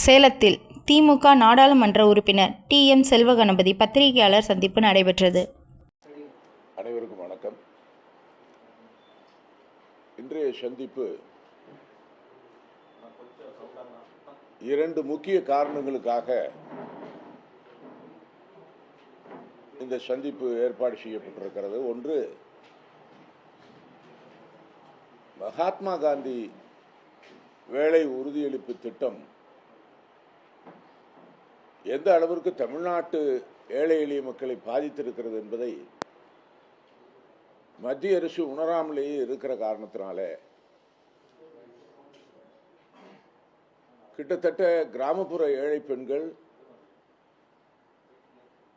சேலத்தில் திமுக நாடாளுமன்ற உறுப்பினர் டி.எம். செல்வகணபதி பத்திரிகையாளர் சந்திப்பு நடைபெற்றது. அனைவருக்கும் வணக்கம். இன்றைய சந்திப்பு இரண்டு முக்கிய காரணங்களுக்காக இந்த சந்திப்பு ஏற்பாடு செய்யப்பட்டிருக்கிறது. ஒன்று, மகாத்மா காந்தி வேலை உறுதியளிப்பு திட்டம் எந்த அளவிற்கு தமிழ்நாட்டு ஏழை எளிய மக்களை பாதித்திருக்கிறது என்பதை மத்திய அரசு உணராமலேயே இருக்கிற காரணத்தினால கிட்டத்தட்ட கிராமப்புற ஏழை பெண்கள்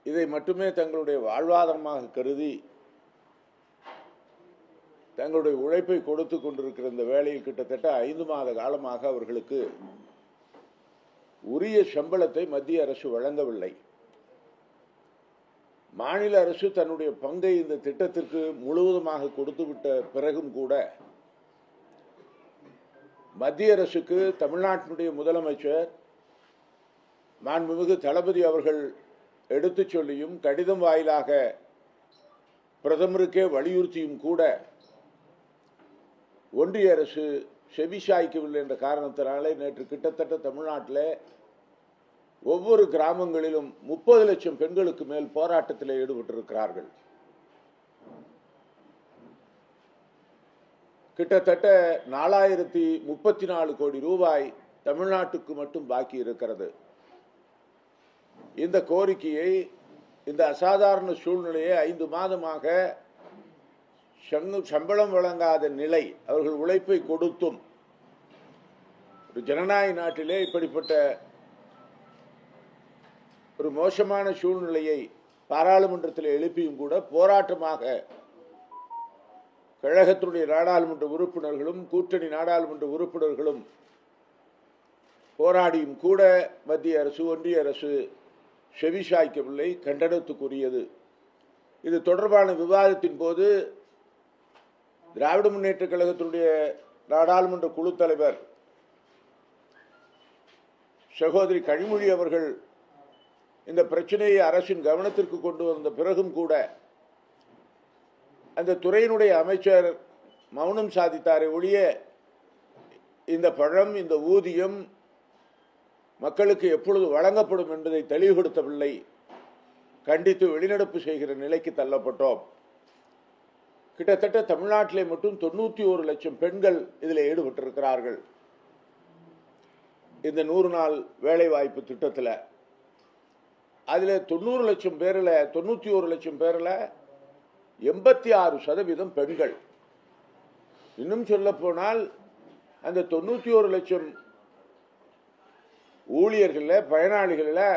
இதை மட்டுமே தங்களுடைய வாழ்வாதாரமாக கருதி தங்களுடைய உழைப்பை கொடுத்து கொண்டிருக்கிற இந்த வேளையில் கிட்டத்தட்ட 5 மாத காலமாக அவர்களுக்கு உரிய சம்பளத்தை மத்திய அரசு வழங்கவில்லை. மாநில அரசு தன்னுடைய பங்கை இந்த திட்டத்திற்கு முழுவதுமாக கொடுத்துவிட்ட பிறகும் கூட மத்திய அரசுக்கு தமிழ்நாட்டினுடைய முதலமைச்சர் மாண்புமிகு தளபதி அவர்கள் எடுத்துச் சொல்லியும் கடிதம் வாயிலாக பிரதமருக்கே வலியுறுத்தியும் கூட ஒன்றிய அரசு செவிசாய்க்கவில்லை என்ற காரணத்தினாலே நேற்று கிட்டத்தட்ட தமிழ்நாட்டில் ஒவ்வொரு கிராமங்களிலும் 30 லட்சம் பெண்களுக்கு மேல் போராட்டத்தில் ஈடுபட்டிருக்கிறார்கள். கிட்டத்தட்ட 4034 கோடி ரூபாய் தமிழ்நாட்டுக்கு மட்டும் பாக்கி இருக்கிறது. இந்த கோரிக்கையை, இந்த அசாதாரண சூழ்நிலையை 5 மாதமாக சம்பளம் வழங்காத நிலை, அவர்கள் உழைப்பை கொடுத்தும், ஒரு ஜனநாயக நாட்டிலே இப்படிப்பட்ட ஒரு மோசமான சூழ்நிலையை பாராளுமன்றத்தில் எழுப்பியும் கூட போராட்டமாக கழகத்தினுடைய நாடாளுமன்ற உறுப்பினர்களும் கூட்டணி நாடாளுமன்ற உறுப்பினர்களும் போராடியும் கூட மத்திய அரசு ஒன்றிய அரசு செவிசாய்க்கவில்லை, கண்டனத்துக்குரியது. இது தொடர்பான விவாதத்தின் போது திராவிட முன்னேற்ற கழகத்தினுடைய நாடாளுமன்ற குழு தலைவர் சகோதரி கனிமொழி அவர்கள் இந்த பிரச்சனையை அரசின் கவனத்திற்கு கொண்டு வந்த பிறகும் கூட அந்த துறையினுடைய அமைச்சர் மௌனம் சாதித்தாரே ஒழிய இந்த பணம், இந்த ஊதியம் மக்களுக்கு எப்பொழுது வழங்கப்படும் என்பதை தெளிவுபடுத்தவில்லை. கண்டித்து வெளிநடப்பு செய்கிற நிலைக்கு தள்ளப்பட்டோம். கிட்டத்தட்ட தமிழ்நாட்டிலே மட்டும் 91 லட்சம் பெண்கள் இதில் ஈடுபட்டிருக்கிறார்கள். இந்த 100 நாள் வேலை வாய்ப்பு திட்டத்தில் அதில் 90 லட்சம் பேரில் 91 லட்சம் பேரில் 86% பெண்கள். இன்னும் சொல்ல போனால் அந்த 91 லட்சம் ஊழியர்களில், பயனாளிகளில்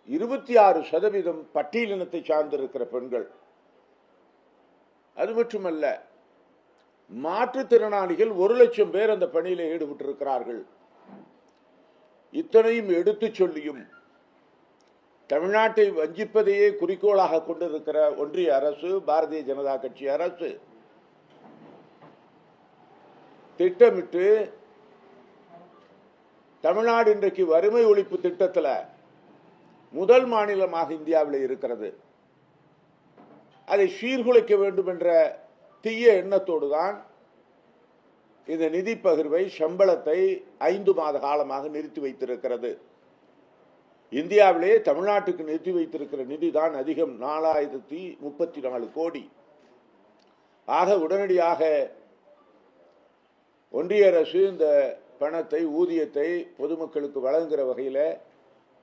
26% பட்டியலினத்தை சார்ந்திருக்கிற பெண்கள். அது மட்டுமல்ல, மாற்றுத்திறனாளிகள் 1 லட்சம் பேர் அந்த பணியில் ஈடுபட்டிருக்கிறார்கள். இத்தனையும் எடுத்து சொல்லியும் தமிழ்நாட்டை வஞ்சிப்பதையே குறிக்கோளாக கொண்டிருக்கிற ஒன்றிய அரசு, பாரதிய ஜனதா கட்சி அரசு திட்டமிட்டு தமிழ்நாடு இன்றைக்கு வறுமை ஒழிப்பு திட்டத்தில் முதல் மாநிலமாக இந்தியாவில் இருக்கிறது. அதை சீர்குலைக்க வேண்டும் என்ற தீய எண்ணத்தோடு தான் இந்த நிதி பகிர்வை, சம்பளத்தை 5 மாத காலமாக நிறுத்தி வைத்திருக்கிறது. இந்தியாவிலே தமிழ்நாட்டுக்கு நிறுத்தி வைத்திருக்கிற நிதி தான் அதிகம், 4034 கோடி. ஆக உடனடியாக ஒன்றிய அரசு இந்த பணத்தை, ஊதியத்தை பொதுமக்களுக்கு வழங்குகிற வகையில்,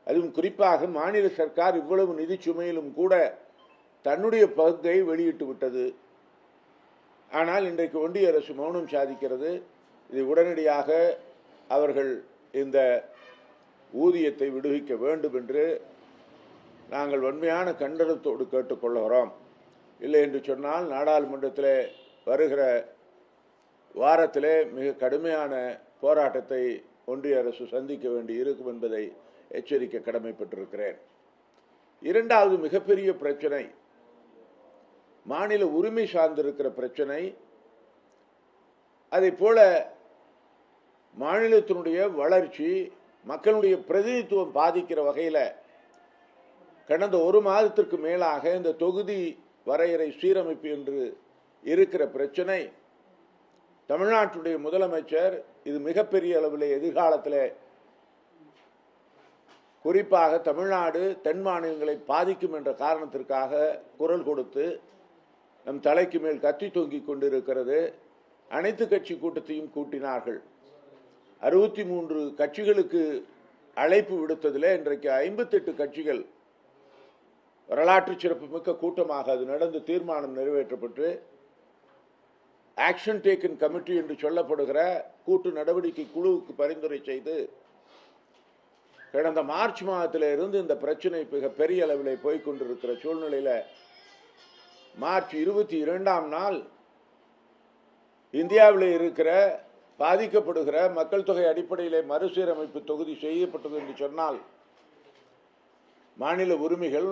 அதுவும் குறிப்பாக மாநில சர்க்கார் இவ்வளவு நிதி சுமையிலும் கூட தன்னுடைய பங்கை வெளியிட்டு விட்டது. ஆனால் இன்றைக்கு ஒன்றிய அரசு மௌனம் சாதிக்கிறது. இதை உடனடியாக அவர்கள் இந்த ஊதியத்தை விடுவிக்க வேண்டும் என்று நாங்கள் வன்மையான கண்டனத்தோடு கேட்டுக்கொள்கிறோம். இல்லை என்று சொன்னால் நாடாளுமன்றத்தில் வருகிற வாரத்திலே மிக கடுமையான போராட்டத்தை ஒன்றிய அரசு சந்திக்க வேண்டி இருக்கும் என்பதை எச்சரிக்க கடமைப்பட்டிருக்கிறேன். இரண்டாவது மிகப்பெரிய பிரச்சனை மாநில உரிமை சார்ந்திருக்கிற பிரச்சனை. அதை போல மாநிலத்தினுடைய வளர்ச்சி, மக்களுடைய பிரதிநிதித்துவம் பாதிக்கிற வகையில் கடந்த ஒரு மாதத்திற்கு மேலாக இந்த தொகுதி வரையறை சீரமைப்பு என்று இருக்கிற பிரச்சனை தமிழ்நாட்டுடைய முதலமைச்சர் இது மிகப்பெரிய அளவில் எதிர்காலத்தில் குறிப்பாக தமிழ்நாடு தென் மாநிலங்களை பாதிக்கும் என்ற காரணத்திற்காக குரல் கொடுத்து நம் தலைக்கு மேல் கத்தி தொங்கிக் கொண்டிருக்கிறது. அனைத்து கட்சி கூட்டத்தையும் கூட்டினார்கள். 63 கட்சிகளுக்கு அழைப்பு விடுத்ததில் இன்றைக்கு 58 கட்சிகள் வரலாற்று சிறப்புமிக்க கூட்டமாக அது நடந்து தீர்மானம் நிறைவேற்றப்பட்டு ஆக்ஷன் டேக்கன் கமிட்டி என்று சொல்லப்படுகிற கூட்டு நடவடிக்கை குழுவுக்கு பரிந்துரை செய்து கடந்த மார்ச் மாதத்தில் இருந்து இந்த பிரச்சனை மிக பெரிய அளவில் போய்கொண்டிருக்கிற சூழ்நிலையில் மார்ச் 22ஆம் நாள் இந்தியாவில் இருக்கிற பாதிக்கப்படுகிற மக்கள் தொகை அடிப்படையிலே மறுசீரமைப்பு தொகுதி செய்யப்பட்டது என்று சொன்னால் மாநில உரிமைகள்,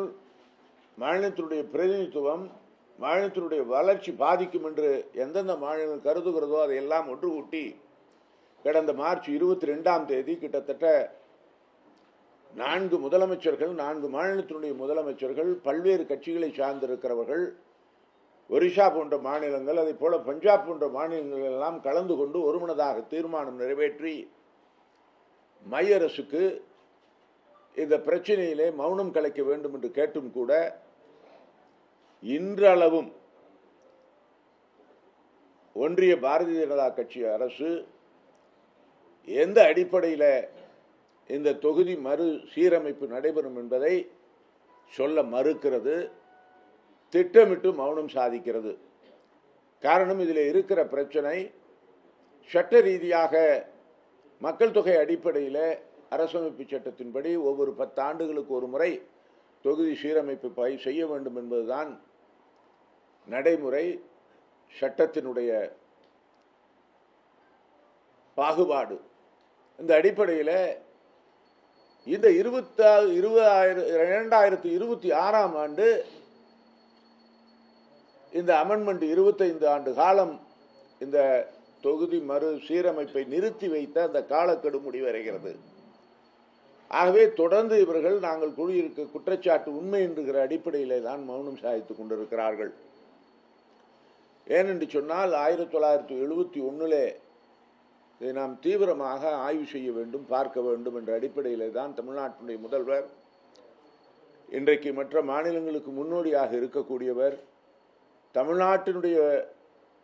மாநிலத்தினுடைய பிரதிநிதித்துவம், மாநிலத்தினுடைய வளர்ச்சி பாதிக்கும் என்று எந்தெந்த மாநிலங்கள் கருதுகிறதோ அதையெல்லாம் ஒன்று கூட்டி கடந்த மார்ச் 22ஆம் தேதி கிட்டத்தட்ட 4 முதலமைச்சர்கள், 4 மாநிலத்தினுடைய முதலமைச்சர்கள், பல்வேறு கட்சிகளை சார்ந்திருக்கிறவர்கள், ஒரிசா போன்ற மாநிலங்கள், அதே போல பஞ்சாப் போன்ற மாநிலங்கள் எல்லாம் கலந்து கொண்டு ஒருமனதாக தீர்மானம் நிறைவேற்றி மைய அரசுக்கு இந்த பிரச்சனையிலே மௌனம் கலைக்க வேண்டும் என்று கேட்டும் கூட இன்றளவும் ஒன்றிய பாரதிய ஜனதா கட்சி அரசு எந்த அடிப்படையில் இந்த தொகுதி மறு சீரமைப்பு நடைபெறும் என்பதை சொல்ல மறுக்கிறது, திட்டமிட்டு மௌனம் சாதிக்கிறது. காரணம், இதில் இருக்கிற பிரச்சனை சட்ட ரீதியாக மக்கள் தொகை அடிப்படையில் அரசமைப்பு சட்டத்தின்படி ஒவ்வொரு 10 ஆண்டுகளுக்கு ஒரு முறை தொகுதி சீரமைப்பு செய்ய வேண்டும் என்பதுதான் நடைமுறை, சட்டத்தினுடைய பாகுபாடு. இந்த அடிப்படையில் இந்த 2026ஆம் ஆண்டு இந்த அமெண்ட்மெண்ட் 25 ஆண்டு காலம் இந்த தொகுதி மறு சீரமைப்பை நிறுத்தி வைத்த அந்த காலக்கெடு முடிவடைகிறது. ஆகவே தொடர்ந்து இவர்கள் நாங்கள் கூறியிருக்க குற்றச்சாட்டு உண்மை என்கிற அடிப்படையிலே தான் மௌனம் சாதித்துக் கொண்டிருக்கிறார்கள். ஏனென்று சொன்னால் 1971 இதை நாம் தீவிரமாக ஆய்வு செய்ய வேண்டும், பார்க்க வேண்டும் என்ற அடிப்படையிலே தான் தமிழ்நாட்டினுடைய முதல்வர், இன்றைக்கு மற்ற மாநிலங்களுக்கு முன்னோடியாக இருக்கக்கூடியவர், தமிழ்நாட்டினுடைய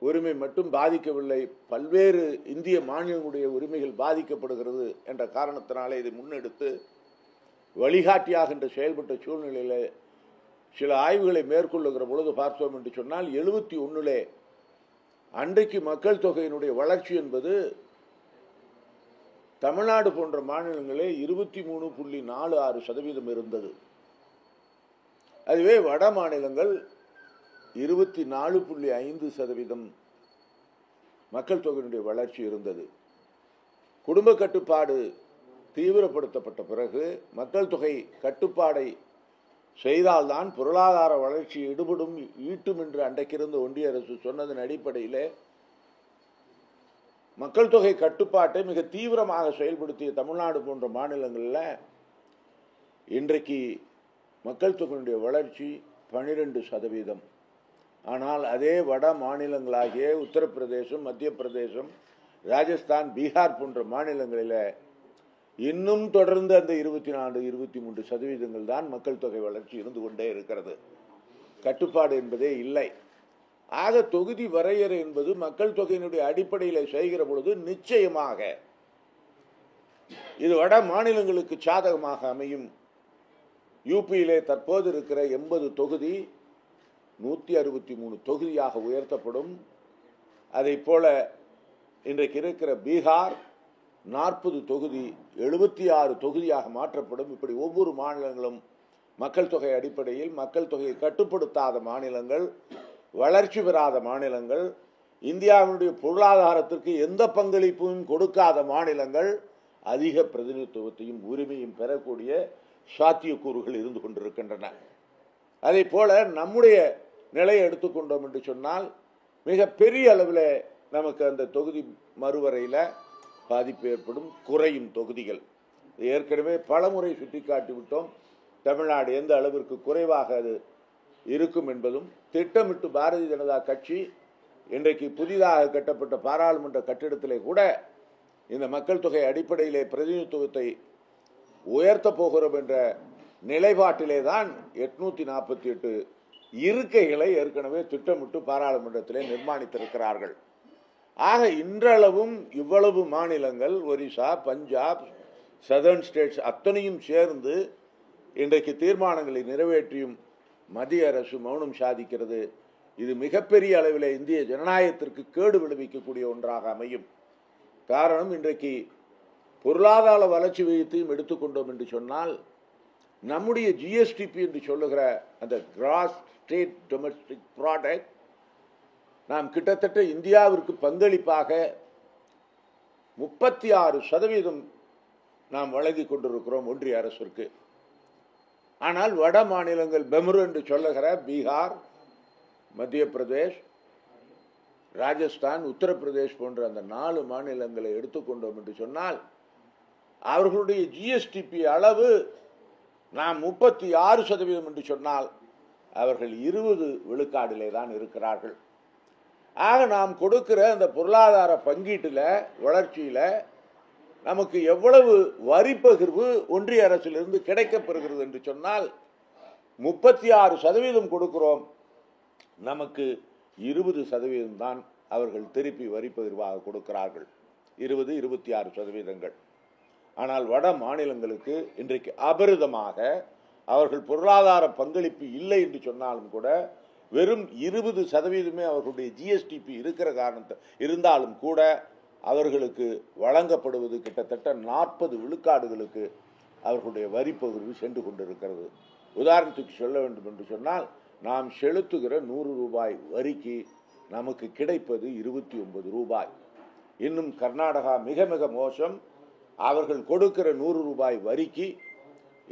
உரிமை மட்டும் பாதிக்கவில்லை, பல்வேறு இந்திய மாநிலங்களுடைய உரிமைகள் பாதிக்கப்படுகிறது என்ற காரணத்தினாலே இதை முன்னெடுத்து வழிகாட்டியாக என்று செயல்பட்ட சூழ்நிலையில் சில ஆய்வுகளை மேற்கொள்ளுகிற பொழுது பார்த்தோம் என்று சொன்னால் 71 அன்றைக்கு மக்கள் தொகையினுடைய வளர்ச்சி என்பது தமிழ்நாடு போன்ற மாநிலங்களே 23.46% இருந்தது. அதுவே வட மாநிலங்கள் 24.5% மக்கள் தொகையினுடைய வளர்ச்சி இருந்தது. குடும்ப கட்டுப்பாடு தீவிரப்படுத்தப்பட்ட பிறகு மக்கள் தொகை கட்டுப்பாடை செய்தால்தான் பொருளாதார வளர்ச்சி ஈட்டும் என்று அன்றைக்கிருந்த ஒன்றிய அரசு சொன்னதன் அடிப்படையில் மக்கள் தொகை கட்டுப்பாட்டை மிக தீவிரமாக செயல்படுத்திய தமிழ்நாடு போன்ற மாநிலங்களில் இன்றைக்கு மக்கள் தொகையினுடைய வளர்ச்சி 12%. ஆனால் அதே வட மாநிலங்களாகிய உத்தரப்பிரதேசம், மத்திய பிரதேசம், ராஜஸ்தான், பீகார் போன்ற மாநிலங்களில் இன்னும் தொடர்ந்து அந்த 24-23% தான் மக்கள் தொகை வளர்ச்சி இருந்து கொண்டே இருக்கிறது. கட்டுப்பாடு என்பதே இல்லை. ஆக தொகுதி வரையறை என்பது மக்கள் தொகையினுடைய அடிப்படையில் செய்கிற பொழுது நிச்சயமாக இது வட மாநிலங்களுக்கு சாதகமாக அமையும். யூபியிலே தற்போது இருக்கிற 80 தொகுதி 163 தொகுதியாக உயர்த்தப்படும். அதை போல இன்றைக்கு இருக்கிற பீகார் 40 தொகுதி 76 தொகுதியாக மாற்றப்படும். இப்படி ஒவ்வொரு மாநிலங்களும் மக்கள் தொகை அடிப்படையில் மக்கள் தொகையை கட்டுப்படுத்தாத மாநிலங்கள், வளர்ச்சி பெறாத மாநிலங்கள், இந்தியாவினுடைய பொருளாதாரத்திற்கு எந்த பங்களிப்பும் கொடுக்காத மாநிலங்கள் அதிக பிரதிநிதித்துவத்தையும் உரிமையும் பெறக்கூடிய சாத்தியக்கூறுகள் இருந்து கொண்டிருக்கின்றன. அதே போல நம்முடைய நிலையை எடுத்துக்கொண்டோம் என்று சொன்னால் மிக பெரிய அளவில் நமக்கு அந்த தொகுதி மறுவரையில் பாதிப்பு ஏற்படும், குறையும் தொகுதிகள். ஏற்கனவே பலமுறை சுட்டிக்காட்டிவிட்டோம். தமிழ்நாடு எந்த அளவிற்கு குறைவாக அது இருக்கும் என்பதும் திட்டமிட்டு பாரதிய ஜனதா கட்சி இன்றைக்கு புதிதாக கட்டப்பட்ட பாராளுமன்ற கட்டிடத்திலே கூட இந்த மக்கள் தொகை அடிப்படையிலே பிரதிநிதித்துவத்தை உயர்த்த போகிறோம் என்ற நிலைப்பாட்டிலே தான் 848 இருக்கைகளை ஏற்கனவே திட்டமிட்டு பாராளுமன்றத்திலே நிர்மாணித்திருக்கிறார்கள். ஆக இன்றளவும் இவ்வளவு மாநிலங்கள், ஒரிசா, பஞ்சாப், சதர்ன் ஸ்டேட்ஸ் அத்தனையும் சேர்ந்து இன்றைக்கு தீர்மானங்களை நிறைவேற்றியும் மத்திய அரசு மௌனம் சாதிக்கிறது. இது மிகப்பெரிய அளவில் இந்திய ஜனநாயகத்திற்கு கேடு விளைவிக்கக்கூடிய ஒன்றாக அமையும். காரணம், இன்றைக்கு பொருளாதார வளர்ச்சி விகிதத்தையும் எடுத்துக்கொண்டோம் என்று சொன்னால், நம்முடைய ஜிஎஸ்டிபி என்று சொல்லுகிற அந்த கிராஸ் ஸ்டேட் டொமெஸ்டிக் ப்ராடக்ட் நாம் கிட்டத்தட்ட இந்தியாவிற்கு பங்களிப்பாக 36% நாம் வழங்கி கொண்டிருக்கிறோம் ஒன்றிய அரசிற்கு. ஆனால் வட மாநிலங்கள் பெமரு என்று சொல்லுகிற பீகார், மத்திய பிரதேஷ், ராஜஸ்தான், உத்தரப்பிரதேஷ் போன்ற அந்த 4 மாநிலங்களை எடுத்துக்கொண்டோம் என்று சொன்னால், அவர்களுடைய ஜிஎஸ்டிபி அளவு நாம் 36% என்று சொன்னால், அவர்கள் 20 விழுக்காடிலே தான் இருக்கிறார்கள். ஆக நாம் கொடுக்கிற அந்த பொருளாதார பங்கீட்டில், வளர்ச்சியில் நமக்கு எவ்வளவு வரி பகிர்வு ஒன்றிய அரசிலிருந்து கிடைக்கப்பெறுகிறது என்று சொன்னால், 36% கொடுக்கிறோம், நமக்கு 20% தான் அவர்கள் திருப்பி வரி பகிர்வாக கொடுக்கிறார்கள். 20-26%. ஆனால் வட மாநிலங்களுக்கு இன்றைக்கு அபரிதமாக அவர்கள் பொருளாதார பங்களிப்பு இல்லை என்று சொன்னாலும் கூட, வெறும் 20% அவர்களுடைய ஜிஎஸ்டிபி இருக்கிற காரணத்தை இருந்தாலும் கூட அவர்களுக்கு வழங்கப்படுவது கிட்டத்தட்ட 40 விழுக்காடுகளுக்கு அவர்களுடைய வரி பகிர்வு சென்று கொண்டிருக்கிறது. உதாரணத்துக்கு சொல்ல வேண்டும் என்று சொன்னால், நாம் செலுத்துகிற 100 ரூபாய் வரிக்கு நமக்கு கிடைப்பது 29 ரூபாய். இன்னும் கர்நாடகா மிக மிக மோசம். அவர்கள் கொடுக்கிற 100 ரூபாய் வரிக்கு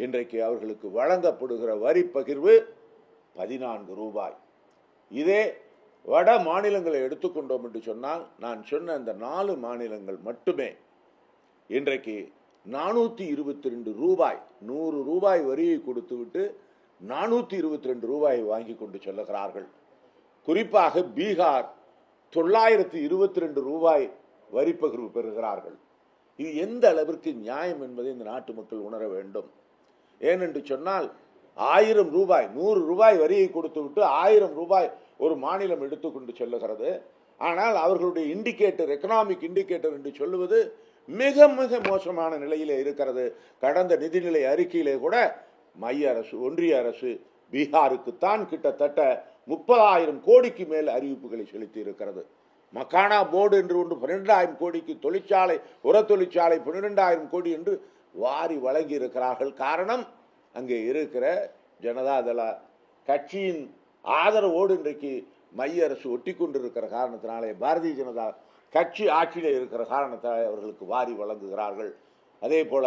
இன்றைக்கு அவர்களுக்கு வழங்கப்படுகிற வரி பகிர்வு 14 ரூபாய். இதே வட மாநிலங்களை எடுத்துக்கொண்டோம் என்று சொன்னால், நான் சொன்ன அந்த 4 மாநிலங்கள் மட்டுமே இன்றைக்கு 422 ரூபாய், 100 ரூபாய் வரியை கொடுத்துவிட்டு 422 ரூபாயை வாங்கி கொண்டு செல்லுகிறார்கள். குறிப்பாக பீகார் 922 ரூபாய் வரி பகிர்வு பெறுகிறார்கள். இது எந்த அளவிற்கு நியாயம் என்பதை இந்த நாட்டு மக்கள் உணர வேண்டும். ஏனென்று சொன்னால், 1000 ரூபாய், 100 ரூபாய் வரியை கொடுத்து விட்டு 1000 ரூபாய் ஒரு மாநிலம் எடுத்துக்கொண்டு செல்லுகிறது. ஆனால் அவர்களுடைய இண்டிகேட்டர், எக்கனாமிக் இண்டிகேட்டர் என்று சொல்லுவது மிக மிக மோசமான நிலையிலே இருக்கிறது. கடந்த நிதிநிலை அறிக்கையிலே கூட மைய அரசு, ஒன்றிய அரசு பீகாருக்குத்தான் கிட்டத்தட்ட 30,000 கோடிக்கு மேல் அறிவிப்புகளை செலுத்தி இருக்கிறது. மக்கானா போர்டு என்று ஒன்று 12,000 கோடிக்கு, தொழிற்சாலை, உர தொழிற்சாலை 12,000 கோடி என்று வாரி வழங்கி இருக்கிறார்கள். காரணம், அங்கே இருக்கிற ஜனதாதள கட்சியின் ஆதரவோடு இன்றைக்கு மைய அரசு ஒட்டி கொண்டிருக்கிற காரணத்தினாலே, பாரதிய ஜனதா கட்சி ஆட்சியில் இருக்கிற காரணத்தால் அவர்களுக்கு வாரி வழங்குகிறார்கள். அதே போல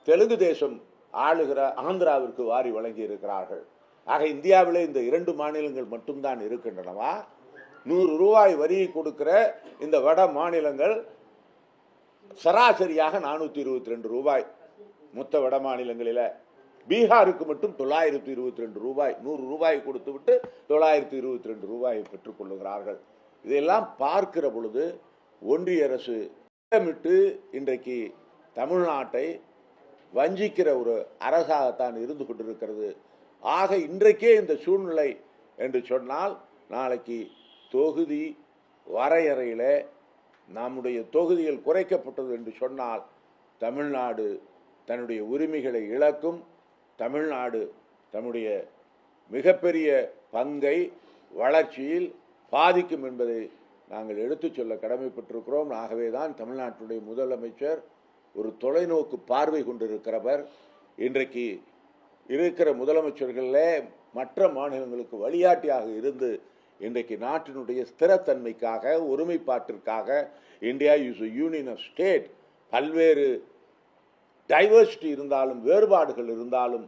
தெலுங்கு தேசம் ஆளுகிற ஆந்திராவிற்கு வாரி வழங்கி இருக்கிறார்கள். ஆக இந்தியாவிலே இந்த 2 மாநிலங்கள் மட்டும்தான் இருக்கின்றனவா? 100 ரூபாய் வரியை கொடுக்கிற இந்த வட மாநிலங்கள் சராசரியாக 422 ரூபாய் மொத்த வட மாநிலங்களில். பீகாருக்கு மட்டும் 922 ரூபாய், 100 ரூபாய் கொடுத்து விட்டு 922 ரூபாயை பெற்றுக் கொள்ளுகிறார்கள். இதெல்லாம் பார்க்கிற பொழுது ஒன்றிய அரசு திட்டமிட்டு இன்றைக்கு தமிழ்நாட்டை வஞ்சிக்கிற ஒரு அரசாகத்தான் இருந்து கொண்டிருக்கிறது. ஆக இன்றைக்கே இந்த சூழ்நிலை என்று சொன்னால், நாளைக்கு தொகுதி வரையறையில் நம்முடைய தொகுதிகள் குறைக்கப்பட்டது என்று சொன்னால், தமிழ்நாடு தன்னுடைய உரிமைகளை இழக்கும். தமிழ்நாடு தன்னுடைய மிகப்பெரிய பங்கை வளர்ச்சியில் பாதிக்கும் என்பதை நாங்கள் எடுத்துச் சொல்ல கடமைப்பட்டிருக்கிறோம். ஆகவே தான் தமிழ்நாட்டுடைய முதலமைச்சர் ஒரு தொலைநோக்கு பார்வை கொண்டிருக்கிறவர். இன்றைக்கு இருக்கிற முதலமைச்சர்களில் மற்ற மாநிலங்களுக்கு வழிகாட்டியாக இருந்து இன்றைக்கு நாட்டினுடைய ஸ்திரத்தன்மைக்காக, ஒருமைப்பாட்டிற்காக, India is a union of state, பல்வேறு டைவர்சிட்டி இருந்தாலும், வேறுபாடுகள் இருந்தாலும்,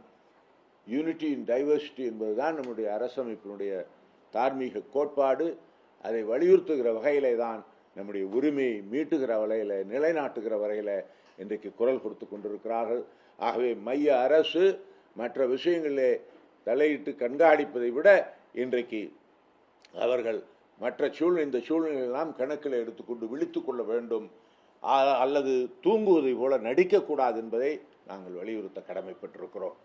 யூனிட்டி இன் டைவர்சிட்டி என்பதுதான் நம்முடைய அரசமைப்பினுடைய தார்மீக கோட்பாடு. அதை வலியுறுத்துகிற வகையிலே தான் நம்முடைய உரிமையை மீட்டுகிற வகையில், நிலைநாட்டுகிற வரையில் இன்றைக்கு குரல் கொடுத்து கொண்டிருக்கிறார்கள். ஆகவே மைய அரசு மற்ற விஷயங்களிலே தலையிட்டு கண்காணிப்பதை விட இன்றைக்கு அவர்கள் மற்ற இந்த சூழ்நிலையெல்லாம் கணக்கில் எடுத்துக்கொண்டு விழித்து கொள்ள வேண்டும், அல்லது தூங்குவதை போல நடிக்கக்கூடாது என்பதை நாங்கள் வலியுறுத்த கடமைப்பட்டிருக்கிறோம்.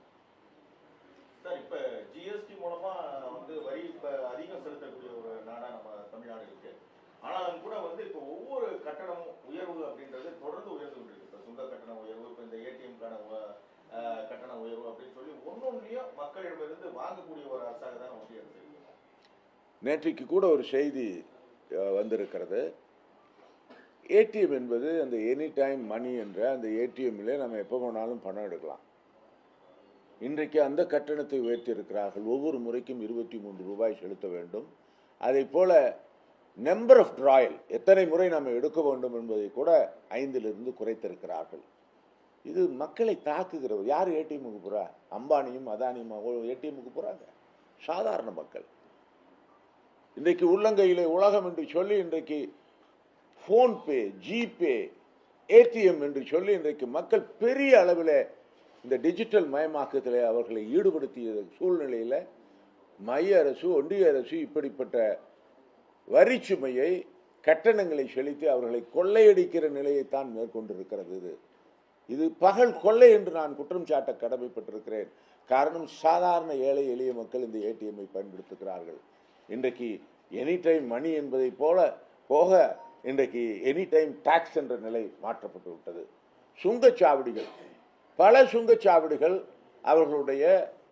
சார், இப்ப ஜிஎஸ்டி மூலமா வரி அதிகம் செலுத்தக்கூடிய ஒரு நாடா நம்ம தமிழ்நாடு இருக்கு. ஆனாலும் கூட இப்ப ஒவ்வொரு கட்டணமும் உயர்வு அப்படின்றது தொடர்ந்து உயர்ந்து கொண்டிருக்கு. இப்ப சுங்க கட்டண உயர்வு, இப்ப இந்த ஏடிஎம்கான கட்டண உயர்வு அப்படின்னு சொல்லி ஒன்னொன்னையும் மக்களிடமிருந்து வாங்கக்கூடிய ஒரு அரசாக தான் மத்திய அரசு. நேற்றைக்கு கூட ஒரு செய்தி வந்திருக்கிறது. ஏடிஎம் என்பது அந்த எனி டைம் மணி என்ற அந்த ஏடிஎம்மில் நம்ம எப்போ வேணாலும் பணம் எடுக்கலாம். இன்றைக்கு அந்த கட்டணத்தை உயர்த்தியிருக்கிறார்கள். ஒவ்வொரு முறைக்கும் 23 ரூபாய் செலுத்த வேண்டும். அதை போல நம்பர் ஆஃப் ட்ராயல், எத்தனை முறை நம்ம எடுக்க வேண்டும் என்பதை கூட 5லிருந்து குறைத்திருக்கிறார்கள். இது மக்களை தாக்குகிறது. யார் ஏடிஎம்முக்கு போகிறா? அம்பானியும் அதானியும் ஏடிஎம்முக்கு போகிறாங்க. சாதாரண மக்கள் இன்றைக்கு உள்ளங்கையிலே உலகம் என்று சொல்லி இன்றைக்கு ஃபோன்பே, ஜிபே, ஏடிஎம் என்று சொல்லி இன்றைக்கு மக்கள் பெரிய அளவில் இந்த டிஜிட்டல் மயமாக்கத்தில் அவர்களை ஈடுபடுத்திய சூழ்நிலையில் மைய அரசு, ஒன்றிய அரசு இப்படிப்பட்ட வரி சுமையை, கட்டணங்களை செலுத்தி அவர்களை கொள்ளையடிக்கிற நிலையைத்தான் மேற்கொண்டிருக்கிறது. இது பகல் கொள்ளை என்று நான் குற்றம் சாட்ட கடமைப்பட்டிருக்கிறேன். காரணம், சாதாரண ஏழை எளிய மக்கள் இந்த ஏடிஎம்மை பயன்படுத்துகிறார்கள். இன்றைக்கு எனி டைம் மணி என்பதை போக இன்றைக்கு எனி டைம் டாக்ஸ் என்ற நிலை மாற்றப்பட்டு விட்டது. சுங்கச்சாவடிகள், பல சுங்கச்சாவடிகள் அவர்களுடைய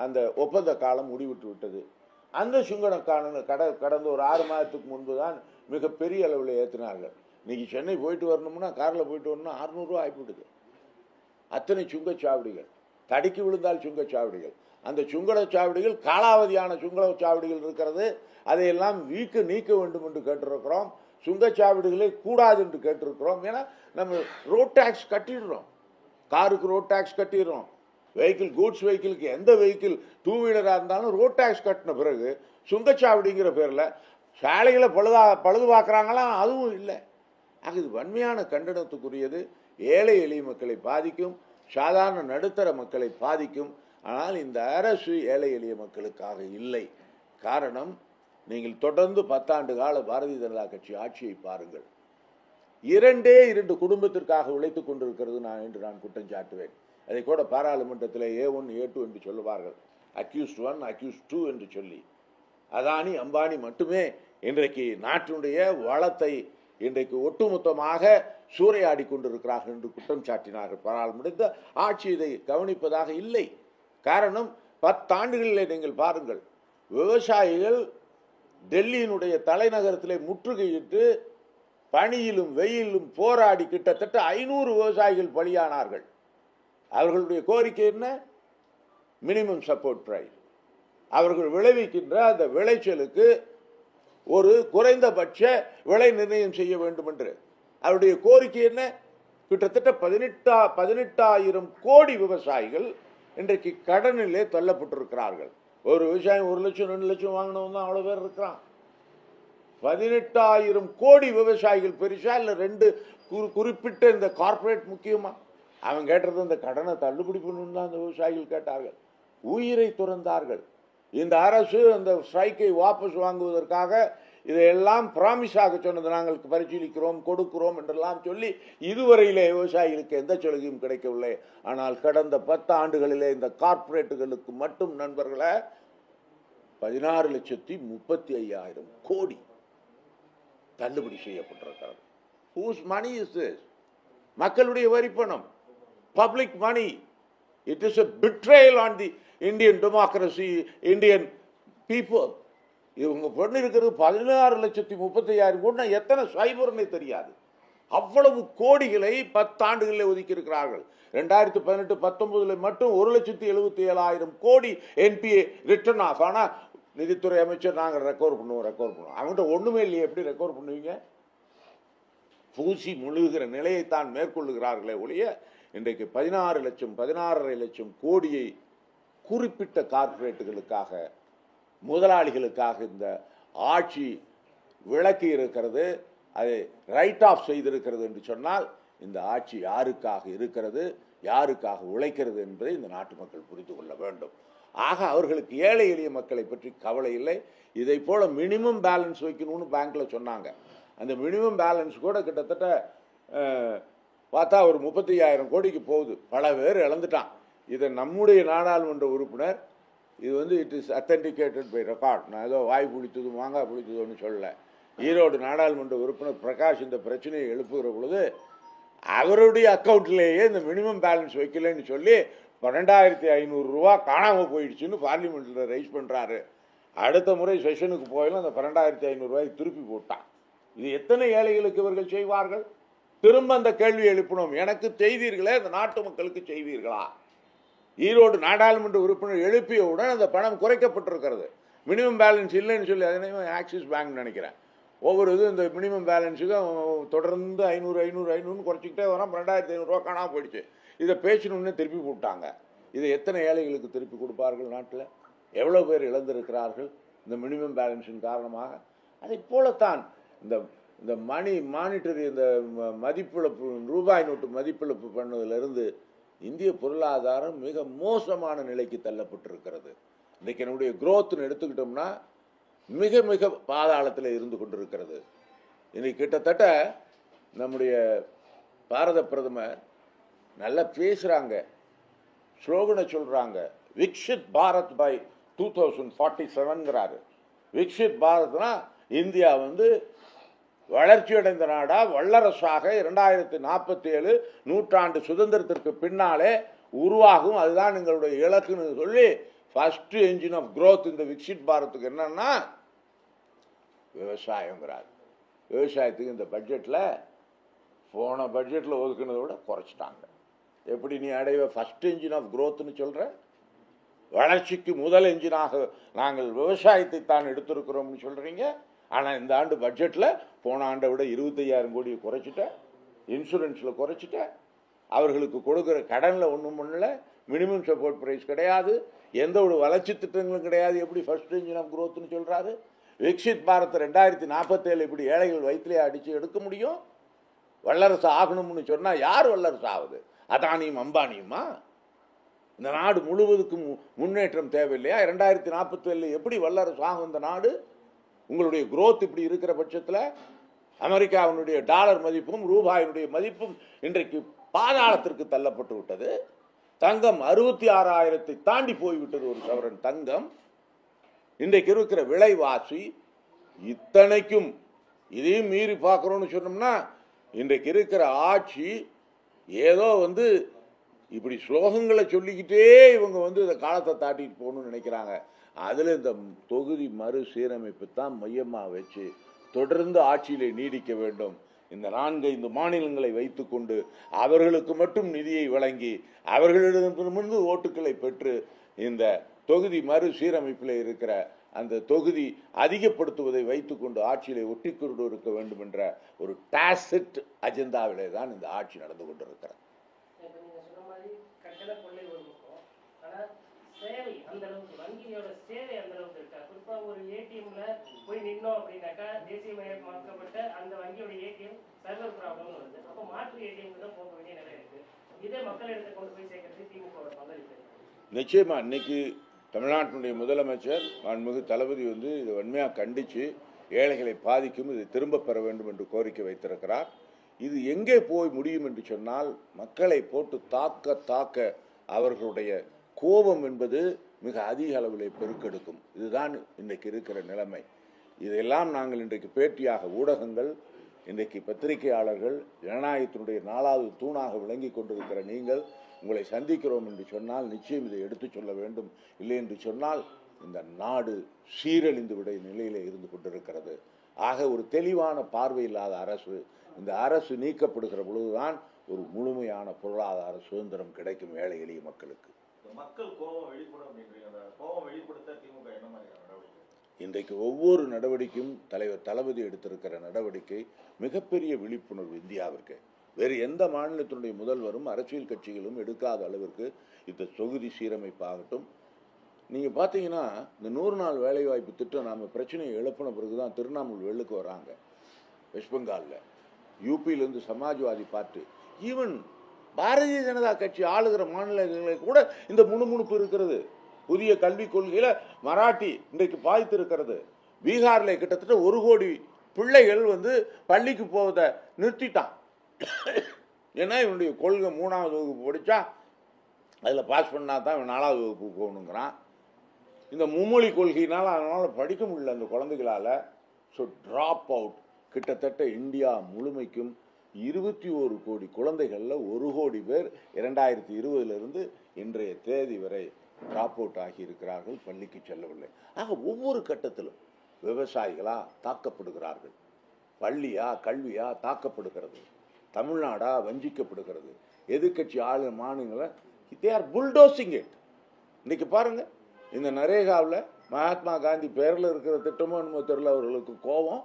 அந்த ஒப்பந்த காலம் முடிவிட்டு விட்டது. அந்த சுங்கக்கான கடந்த ஒரு 6 மாதத்துக்கு முன்பு தான் மிகப்பெரிய அளவில் ஏற்றினார்கள். இன்னைக்கு சென்னை போயிட்டு வரணும்னா, காரில் போயிட்டு வரணும்னா 600 ரூபா ஆகிவிடுது. அத்தனை சுங்கச்சாவடிகள், தடுக்கி விழுந்தால் சுங்கச்சாவடிகள். அந்த சுங்கச்சாவடிகள் காலாவதியான சுங்கச்சாவடிகள் இருக்கிறது. அதையெல்லாம் நீக்க வேண்டும் என்று கேட்டிருக்கிறோம். சுங்கச்சாவடிகளே கூடாது என்று கேட்டிருக்கிறோம். ஏன்னா நம்ம ரோட் டேக்ஸ் கட்டிடுறோம், காருக்கு ரோட் டேக்ஸ் கட்டிடுறோம். வெஹிக்கிள், கூட்ஸ் வெஹிக்கிளுக்கு, எந்த வெஹிக்கிள் 2 வீலராக இருந்தாலும் ரோட் டேக்ஸ் கட்டின பிறகு சுங்கச்சாவடிங்கிற பேரில் சாலைகளை பழுது பார்க்குறாங்களாம், அதுவும் இல்லை. ஆக இது வன்மையான கண்டனத்துக்குரியது. ஏழை எளிய மக்களை பாதிக்கும், சாதாரண நடுத்தர மக்களை பாதிக்கும். ஆனால் இந்த அரசு ஏழை எளிய மக்களுக்காக இல்லை. காரணம், நீங்கள் தொடர்ந்து 10 ஆண்டு கால பாரதிய ஜனதா கட்சி ஆட்சியை பாருங்கள். 2 குடும்பத்திற்காக உழைத்துக் கொண்டிருக்கிறது என்று நான் குற்றம் சாட்டுவேன். அதை கூட பாராளுமன்றத்தில் A1, A2 என்று சொல்லுவார்கள். அக்யூஸ்ட் 1, அக்யூஸ்ட் 2 என்று சொல்லி அதானி, அம்பானி மட்டுமே இன்றைக்கு நாட்டினுடைய வளத்தை இன்றைக்கு ஒட்டுமொத்தமாக சூறையாடி கொண்டிருக்கிறார்கள் என்று குற்றம் சாட்டினார்கள். பாராளுமன்ற ஆட்சி இதை கவனிப்பதாக இல்லை. காரணம், 10 ஆண்டுகளிலே நீங்கள் பாருங்கள், விவசாயிகள் டெல்லியினுடைய தலைநகரத்திலே முற்றுகையிட்டு பனியிலும் வெயிலும் போராடி கிட்டத்தட்ட 500 விவசாயிகள் பலியானார்கள். அவர்களுடைய கோரிக்கை என்ன? Minimum support price. அவர்கள் விளைவிக்கின்ற அந்த விளைச்சலுக்கு ஒரு குறைந்தபட்ச விலை நிர்ணயம் செய்ய வேண்டும் என்று அவருடைய கோரிக்கை என்ன? கிட்டத்தட்ட 18,000 கோடி விவசாயிகள் இன்றைக்கு கடனிலே தள்ளப்பட்டிருக்கிறார்கள். ஒரு விவசாயம் 1 லட்சம் 2 லட்சம் வாங்கினவங்க தான் அவ்வளோ பேர் இருக்கிறான். 18,000 கோடி விவசாயிகள் பெருசா இல்லை 2 குறிப்பிட்ட இந்த கார்பரேட் முக்கியமா? அவன் கேட்டது இந்த கடனை தள்ளுபடி பண்ணணும் தான் அந்த விவசாயிகள் கேட்டார்கள். உயிரை துறந்தார்கள். இந்த அரசு அந்த ஸ்ட்ரைக்கை வாபஸ் வாங்குவதற்காக இதையெல்லாம் ப்ராமிஸாக சொன்னது, நாங்கள் பரிசீலிக்கிறோம், கொடுக்கிறோம் என்றெல்லாம் சொல்லி இதுவரையிலே விவசாயிகளுக்கு எந்த சலுகையும் கிடைக்கவில்லை. ஆனால் கடந்த 10 ஆண்டுகளிலே இந்த கார்பரேட்டுகளுக்கு மட்டும் நண்பர்களை 16,35,000 கோடி தள்ளுபடி செய்யப்பட்டிருக்கிறது. Whose money is this? மக்களுடைய வரிப்பணம், public money. It is a betrayal on the Indian democracy, Indian people. இவங்க பண்ணிருக்கிறது 16,35,000 கோடி. எத்தனை சைபர்னே தெரியாது. அவ்வளவு கோடிகளை 10 ஆண்டுகளில் ஒதுக்கி இருக்கிறார்கள். 2018-19 மட்டும் 1,77,000 கோடி என்பிஏ ரிட்டர்ன் ஆஃப். ஆனால் நிதித்துறை அமைச்சர் நாங்கள் ரெக்கவர் பண்ணுவோம். அவங்கள்ட்ட ஒண்ணுமே இல்லையே, எப்படி ரெக்கவர் பண்ணுவீங்க? பூசி முழுகிற நிலையைத்தான் மேற்கொள்ளுகிறார்களே ஒழிய இன்றைக்கு 16,00,000 லட்சம் கோடியை குறிப்பிட்ட கார்பரேட்டுகளுக்காக, முதலாளிகளுக்காக இந்த ஆட்சி விளக்கி இருக்கிறது. அதை ரைட் ஆஃப் செய்திருக்கிறது என்று சொன்னால் இந்த ஆட்சி யாருக்காக இருக்கிறது, யாருக்காக உழைக்கிறது என்பதை இந்த நாட்டு மக்கள் புரிந்து கொள்ள வேண்டும். ஆக அவர்களுக்கு ஏழை எளிய மக்களை பற்றி கவலை இல்லை. இதை போல மினிமம் பேலன்ஸ் வைக்கணும்னு பேங்க்ல சொன்னாங்க. அந்த மினிமம் பேலன்ஸ் கூட கிட்டத்தட்ட பார்த்தா ஒரு 35,000 கோடிக்கு போகுது. பல பேர் இழந்துட்டான். இதை நம்முடைய நாடாளுமன்ற உறுப்பினர், இது வந்து it is authenticated by record, நான் ஏதோ வாய் புளித்தது மாங்காய் புளித்ததுன்னு சொல்லலை. ஈரோடு நாடாளுமன்ற உறுப்பினர் பிரகாஷ் இந்த பிரச்சனையை எழுப்புகிற பொழுது அவருடைய அக்கௌண்ட்லேயே இந்த மினிமம் பேலன்ஸ் வைக்கலன்னு சொல்லி 12,500 ரூபா காணாமல் போயிடுச்சுன்னு பார்லிமெண்ட்டில் ரைஸ் பண்ணுறாரு. அடுத்த முறை செஷனுக்கு போயிலும் அந்த 12,500 ரூபாய் திருப்பி போட்டான். இது எத்தனை ஏழைகளுக்கு இவர்கள் செய்வார்கள்? திரும்ப அந்த கேள்வி எழுப்பணும். எனக்கு செய்தீர்களே, இந்த நாட்டு மக்களுக்கு செய்வீர்களா? ஈரோடு நாடாளுமன்ற உறுப்பினர் எழுப்பியவுடன் அந்த பணம் குறைக்கப்பட்டிருக்கிறது. மினிமம் பேலன்ஸ் இல்லைன்னு சொல்லி, அதனையும் ஆக்சிஸ் பேங்க் நினைக்கிறேன், ஒவ்வொரு இது இந்த மினிமம் பேலன்ஸுக்கும் தொடர்ந்து 500 குறைச்சிக்கிட்டே வரோம். 12,500 ரூபா காணாமல் போயிடுச்சு. இதை பேசணுன்னு திருப்பி போட்டாங்க. இதை எத்தனை ஏழைகளுக்கு திருப்பி கொடுப்பார்கள்? நாட்டில் எவ்வளோ பேர் இழந்திருக்கிறார்கள் இந்த மினிமம் பேலன்ஸின் காரணமாக? அதை போலத்தான் இந்த மானிட்டரி இந்த மதிப்பிழப்பு, ரூபாய் நோட்டு மதிப்பிழப்பு பண்ணதிலிருந்து இந்திய பொருளாதாரம் மிக மோசமான நிலைக்கு தள்ளப்பட்டிருக்கிறது. இன்றைக்கு என்னுடைய குரோத்னு எடுத்துக்கிட்டோம்னா மிக மிக பாதாளத்தில் இருந்து கொண்டிருக்கிறது. இன்னைக்கு கிட்டத்தட்ட நம்முடைய பாரத பிரதமர் நல்லா பேசுகிறாங்க, ஸ்லோகனை சொல்கிறாங்க. விக்ஷித் பாரத் பை 2047ங்கிறாரு. விக்ஷித் பாரத்னா இந்தியா வந்து வளர்ச்சியடைந்த நாடா, வல்லரசாக 2047 நூற்றாண்டு சுதந்திரத்திற்கு பின்னாலே உருவாகும், அதுதான் எங்களுடைய இலக்குன்னு சொல்லி ஃபர்ஸ்ட் என்ஜின் ஆஃப் growth இந்த விக்ஷித் பாரத்துக்கு என்னன்னா விவசாயங்கிறார். விவசாயத்துக்கு இந்த பட்ஜெட்டில் போன பட்ஜெட்டில் ஒதுக்குனதை விட குறைச்சிட்டாங்க. எப்படி நீ அடைவ ஃபர்ஸ்ட் என்ஜின் ஆஃப் growthன்னு சொல்கிற? வளர்ச்சிக்கு முதல் என்ஜினாக நாங்கள் விவசாயத்தை தான் எடுத்திருக்கிறோம்னு சொல்கிறீங்க. ஆனால் இந்த ஆண்டு பட்ஜெட்டில் போன ஆண்டை விட 25,000 கோடியை குறைச்சிட்ட, இன்சூரன்ஸில் குறைச்சிட்ட, அவர்களுக்கு கொடுக்குற கடனில் ஒன்றும் பண்ணல, மினிமம் சப்போர்ட் ப்ரைஸ் கிடையாது, எந்த ஒரு வளர்ச்சி திட்டங்களும் கிடையாது. எப்படி ஃபர்ஸ்ட் என்ஜின் ஆஃப் growthன்னு சொல்கிறாரு? விக்ஷித் பாரத் 2047 இப்படி ஏழைகள் வயிற்றுலையே அடித்து எடுக்க முடியும்? வல்லரசு ஆகணும்னு சொன்னால் யார் வல்லரசு ஆகுது? அதானியும் அம்பானியுமா? இந்த நாடு முழுவதுக்கும் முன்னேற்றம் தேவையில்லையா? 2047 எப்படி வல்லரசு ஆகும் இந்த நாடு? உங்களுடைய growth இப்படி இருக்கிற பட்சத்தில் அமெரிக்காவினுடைய டாலர் மதிப்பும் ரூபாயினுடைய மதிப்பும் இன்றைக்கு பாதாளத்திற்கு தள்ளப்பட்டு விட்டது. தங்கம் 66,000 தாண்டி போய்விட்டது ஒரு சவரன் தங்கம். இன்றைக்கு இருக்கிற விலைவாசி இத்தனைக்கும் இதையும் மீறி பார்க்குறோன்னு சொன்னோம்னா இன்றைக்கு இருக்கிற ஆட்சி ஏதோ வந்து இப்படி ஸ்லோகங்களை சொல்லிக்கிட்டே இவங்க வந்து இந்த காலத்தை தாட்டிட்டு போகணும்னு நினைக்கிறாங்க. அதில் இந்த தொகுதி மறுசீரமைப்பு தான் மையமாக வச்சு தொடர்ந்து ஆட்சியிலே நீடிக்க வேண்டும். இந்த 4-5 மாநிலங்களை வைத்துக்கொண்டு அவர்களுக்கு மட்டும் நிதியை வழங்கி அவர்களிடமிருந்து ஓட்டுக்களை பெற்று இந்த தொகுதி மறுசீரமைப்பில் இருக்கிற அந்த தொகுதி அதிகப்படுத்துவதை வைத்துக்கொண்டு ஆட்சியிலே ஒட்டி கொண்டு இருக்க வேண்டும் என்ற ஒரு டாசிட் அஜெண்டாவிலே தான் இந்த ஆட்சி நடந்து கொண்டிருக்கிறது. சேவை அந்த அளவுக்கு, வங்கியோட சேவை அந்த அளவுக்கு இருக்கா? குறிப்பா ஒரு ஏடிஎம்ல போய் நின்னோம் அப்படின்னாக்கா தேசியமயமாக்கப்பட்ட அந்த வங்கியோட ஏடிஎம் சர்வர் ப்ராப்ளம் வருது. அப்போ மாற்று ஏடிஎம் தான் போக வேண்டிய நிலை இருக்கு. இதே மக்களிடத்தை கொண்டு போய் சேர்க்கறது திமுக பங்களிப்பு. நிச்சயமா இன்னைக்கு தமிழ்நாட்டினுடைய முதலமைச்சர் மாண்புமிகு தளபதி வந்து இதை வன்மையாக கண்டித்து ஏழைகளை பாதிக்கும், இதை திரும்ப பெற வேண்டும் என்று கோரிக்கை வைத்திருக்கிறார். இது எங்கே போய் முடியும் என்று சொன்னால் மக்களை போட்டு தாக்க அவர்களுடைய கோபம் என்பது மிக அதிக அளவில் பெருக்கெடுக்கும். இதுதான் இன்றைக்கு இருக்கிற நிலைமை. இதெல்லாம் நாங்கள் இன்றைக்கு பேட்டியாக ஊடகங்கள், இன்றைக்கு பத்திரிகையாளர்கள், ஜனநாயகத்தினுடைய 4வது தூணாக விளங்கி கொண்டிருக்கிற நீங்கள், உங்களை சந்திக்கிறோம் என்று சொன்னால் நிச்சயம் இதை எடுத்து சொல்ல வேண்டும். இல்லை என்று சொன்னால் இந்த நாடு சீரழிந்து விட நிலையிலே இருந்து கொண்டிருக்கிறது. ஆக ஒரு தெளிவான பார்வை இல்லாத அரசு, இந்த அரசு நீக்கப்படுகிற பொழுதுதான் ஒரு முழுமையான பொருளாதார சுதந்திரம் கிடைக்கும் ஏழை எளிய மக்களுக்கு. மக்கள் கோபம் வெளிப்படும் அப்படின்றீங்க. அந்த கோபம் வெளிப்படுத்த திமுக என்ன மாதிரியான நடவடிக்கை? இன்றைக்கு ஒவ்வொரு நடவடிக்கையும் தலைவர் தளபதி எடுத்திருக்கிற நடவடிக்கை மிகப்பெரிய விழிப்புணர்வு இந்தியாவிற்கு. வேறு எந்த மாநிலத்தினுடைய முதல்வரும் அரசியல் கட்சிகளும் எடுக்காத அளவிற்கு இந்த தொகுதி சீரமைப்பாகட்டும். நீங்கள் பார்த்தீங்கன்னா இந்த 100 நாள் வேலைவாய்ப்பு திட்டம் நாம் பிரச்சனையை எழுப்பின பிறகு தான் திருவண்ணாமலை வெள்ளுக்கு வராங்க. வெஸ்ட் பெங்காலில், யூபியிலேருந்து சமாஜ்வாதி பார்ட்டி, ஈவன் பாரதிய ஜனதா கட்சி ஆளுகிற மாநிலங்களில் கூட இந்த முணுமுணுப்பு இருக்கிறது. புதிய கல்விக் கொள்கையில மராட்டி இன்றைக்கு பாய்த்திருக்கிறது. பீகாரில் கிட்டத்தட்ட 1 கோடி பிள்ளைகள் பள்ளிக்கு போவதை நிறுத்திட்டான். ஏன்னா இவனுடைய கொள்கை 3ஆவது வகுப்பு படித்தா அதில் பாஸ் பண்ணா தான் இவன் 4ஆவது வகுப்பு போகணுங்கிறான். இந்த மும்மொழி கொள்கையினால் அதனால் படிக்க முடியல அந்த குழந்தைகளால். ஸோ ட்ராப் அவுட் கிட்டத்தட்ட இந்தியா முழுமைக்கும் 21 கோடி குழந்தைகளில் 1 கோடி பேர் 2020 இன்றைய தேதி வரை ட்ராப் அவுட் ஆகியிருக்கிறார்கள், பள்ளிக்கு செல்லவில்லை. ஆக ஒவ்வொரு கட்டத்திலும் விவசாயிகளா தாக்கப்படுகிறார்கள், பள்ளியா கல்வியா தாக்கப்படுகிறது, தமிழ்நாடா வஞ்சிக்கப்படுகிறது, எதிர்கட்சி ஆளும் மாநிலங்களை தே ஆர் புல்டோசிங் இட். இன்னைக்கு பாருங்க, இந்த நரேகாவில் மகாத்மா காந்தி பேரில் இருக்கிற திட்டமும் என்னமோ தெரியல, அவர்களுக்கு கோபம்.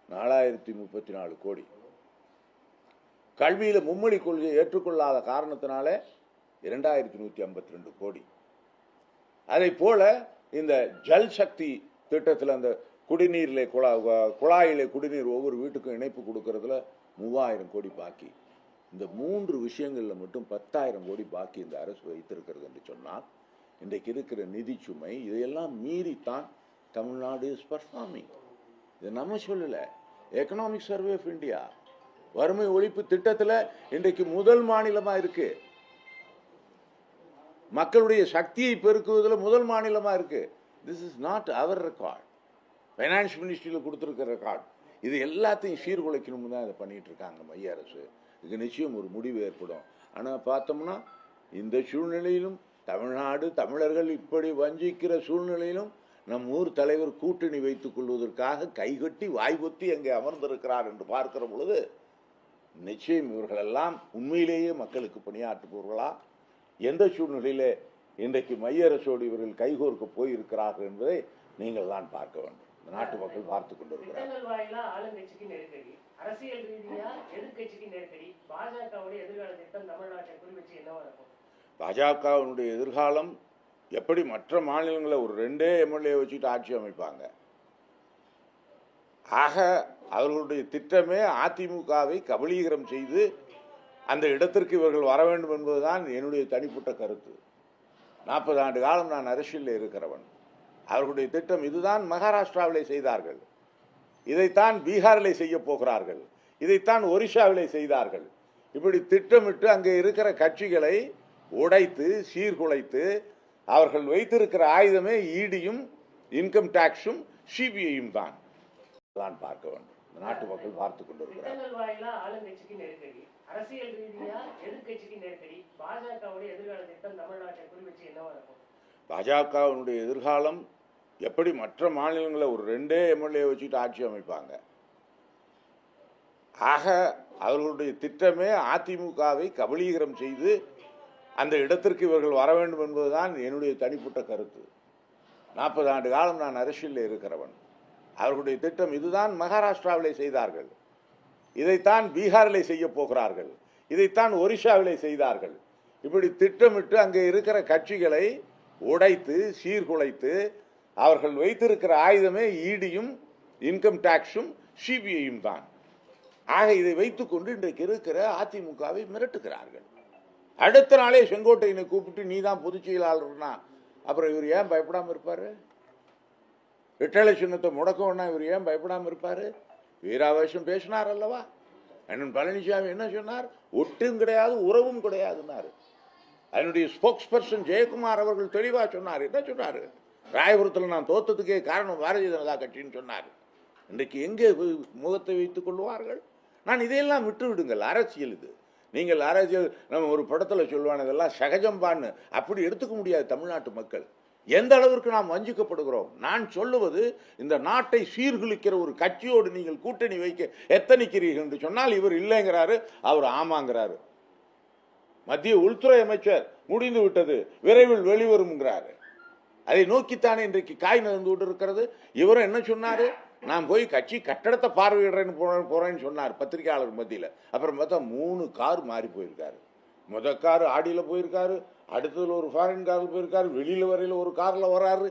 4034 கோடி. கல்வியில் மும்மொழி கொள்கையை ஏற்றுக்கொள்ளாத காரணத்தினாலே 2152 கோடி. அதை போல இந்த ஜல் சக்தி திட்டத்தில் அந்த குடிநீரிலே குழாயிலே குடிநீர் ஒவ்வொரு வீட்டுக்கும் இணைப்பு கொடுக்கறதுல 3000 கோடி பாக்கி. இந்த 3 விஷயங்களில் மட்டும் 10,000 கோடி பாக்கி இந்த அரசு வைத்திருக்கிறது என்று சொன்னால், இன்றைக்கு இருக்கிற நிதி சுமை இதையெல்லாம் மீறித்தான் தமிழ்நாடு இஸ் பர்ஃபார்மிங். இதை நம்ம சொல்லலை, எக்கனாமிக் சர்வே ஆஃப் இந்தியா வறுமை ஒழிப்பு திட்டத்தில் இன்றைக்கு முதல் மாநிலமாக இருக்கு. மக்களுடைய சக்தியை பெருக்குவதில் முதல் மாநிலமாக இருக்கு. This is not our record, finance மினிஸ்ட்ரியில் கொடுத்துருக்கிற ரெக்கார்ட். இது எல்லாத்தையும் சீர்குலைக்கணும்னு தான் இதை பண்ணிட்டு இருக்காங்க மைய அரசு. இது நிச்சயம் ஒரு முடிவு ஏற்படும். ஆனால் பார்த்தோம்னா இந்த சூழ்நிலையிலும் தமிழ்நாடு தமிழர்கள் இப்படி வஞ்சிக்கிற சூழ்நிலையிலும் நம் ஊர் தலைவர் கூட்டணி வைத்துக் கொள்வதற்காக கைகட்டி வாய்பொத்தி அங்கே அமர்ந்திருக்கிறார் என்று பார்க்கிற பொழுது நிச்சயம் இவர்களெல்லாம் உண்மையிலேயே மக்களுக்கு பணியாற்றுபவர்களா, எந்த சூழ்நிலையிலே இன்றைக்கு மைய அரசோடு இவர்கள் கைகோர்க்க போயிருக்கிறார்கள் என்பதை நீங்கள் தான் பார்க்க வேண்டும். நாட்டு மக்கள் பார்த்து கொண்டிருக்கிறார்கள். ஆளுங்கட்சிக்கு நெருக்கடி, அரசியல் ரீதியா எதிர்கட்சிக்கு நெருக்கடி, பாஜகவுடைய எதிர்கால திட்டம் தமிழ்நாட்டை குறிவச்சு என்னவா இருக்கும்? பாஜகவினுடைய எதிர்காலம் எப்படி மற்ற மாநிலங்களை ஒரு 2 எம்எல்ஏ வச்சுட்டு ஆட்சி அமைப்பாங்க. ஆக அவர்களுடைய திட்டமே அதிமுகவை கபலீகரம் செய்து அந்த இடத்திற்கு இவர்கள் வர வேண்டும் என்பதுதான் என்னுடைய தனிப்பட்ட கருத்து. 40 ஆண்டு காலம் நான் அரசியலில் இருக்கிறவன். அவர்களுடைய திட்டம் இதுதான். மகாராஷ்டிராவிலே செய்தார்கள், இதைத்தான் பீகாரிலே செய்ய போகிறார்கள், இதைத்தான் ஒரிசாவிலே செய்தார்கள். இப்படி திட்டமிட்டு அங்கே இருக்கிற கட்சிகளை உடைத்து சீர்குலைத்து அவர்கள் வைத்திருக்கிற ஆயுதமே ஈடியும் இன்கம் டாக்ஸும் சிபிஐயும் தான் பார்க்க வேண்டும். நாட்டு மக்கள் பார்த்து கொண்டிருக்கிறார்கள். ஆளுங்கட்சிக்கு நெருக்கடி, அரசியல் ரீதியா எதிர்கட்சிக்கு நெருக்கடி, பாஜகவுடைய எதிர்கால திட்டம் தமிழ்நாட்டை குறிவச்சு என்னவா இருக்கும்? பாஜகவினுடைய எதிர்காலம் எப்படி மற்ற மாநிலங்களை ஒரு 2 எம்எல்ஏ வச்சுட்டு ஆட்சி அமைப்பாங்க. ஆக அவர்களுடைய திட்டமே அதிமுகவை கபலீகரம் செய்து அந்த இடத்திற்கு இவர்கள் வர வேண்டும் என்பதுதான் என்னுடைய தனிப்பட்ட கருத்து. 40 ஆண்டு காலம் நான் அரசியலில் இருக்கிறவன். அவர்களுடைய திட்டம் இதுதான். மகாராஷ்டிராவிலே செய்தார்கள், இதைத்தான் பீகாரிலே செய்ய போகிறார்கள், இதைத்தான் ஒரிசாவிலே செய்தார்கள். இப்படி திட்டமிட்டு அங்கே இருக்கிற கட்சிகளை உடைத்து சீர்குலைத்து அவர்கள் வைத்திருக்கிற ஆயுதமே ஈடியும் இன்கம் டாக்ஸும் சிபிஐயும் தான். ஆக இதை வைத்துக்கொண்டு இன்றைக்கு இருக்கிற அதிமுகவை மிரட்டுகிறார்கள். அடுத்த நாளே செங்கோட்டையனை கூப்பிட்டு நீ தான் பொதுச் செயலாளர்னா அப்புறம் இவர் ஏன் பயப்படாமல் இருப்பார்? ரெட்டலை சின்னத்தை முடக்கம்னா இவர் ஏன் பயப்படாமல் இருப்பார்? வீராவேசம் பேசினார் அல்லவா. அண்ணன் பழனிசாமி என்ன சொன்னார்? ஒட்டும் கிடையாது உறவும் கிடையாதுன்னாரு. அதனுடைய ஸ்போக்ஸ் பர்சன் ஜெயக்குமார் அவர்கள் தெளிவாக சொன்னார். என்ன சொன்னார்? ராயபுரத்தில் நான் தோத்ததுக்கே காரணம் பாரதிய ஜனதா கட்சின்னு சொன்னார். இன்றைக்கு எங்கே முகத்தை வைத்துக் கொள்வார்கள்? நான் இதையெல்லாம் விட்டு விடுங்கள், அரசியல் இது. நீங்கள் அரசியல் நம்ம ஒரு படத்தில் சொல்லுவான இதெல்லாம் சகஜம்பான்னு அப்படி எடுத்துக்க முடியாது. தமிழ்நாட்டு மக்கள் எந்த அளவிற்கு நாம் வஞ்சிக்கப்படுகிறோம். நான் சொல்லுவது, இந்த நாட்டை சீர்குலைக்கிற ஒரு கட்சியோடு நீங்கள் கூட்டணி வைக்க எத்தனிக்கிறீர்கள் என்று சொன்னால் இவர் இல்லைங்கிறாரு, அவர் ஆமாங்கிறாரு. மத்திய உள்துறை அமைச்சர் முடிந்து விட்டது, விரைவில் வெளிவரும்ங்கிறாரு. அதை நோக்கித்தானே இன்றைக்கு காய் நடந்து கொண்டு இருக்கிறது. இவரும் என்ன சொன்னாரு? நான் போய் கட்சி கட்டடத்தை பார்வையிடுறேன்னு போறேன்னு சொன்னார் பத்திரிகையாளர் மத்தியில். அப்புறம் பார்த்தா 3 கார் மாறி போயிருக்காரு. முதல் கார் ஆடியில் போயிருக்காரு, அடுத்ததுல ஒரு ஃபாரின் காரில் போயிருக்காரு, வெளியில வரையில ஒரு காரில் வராரு.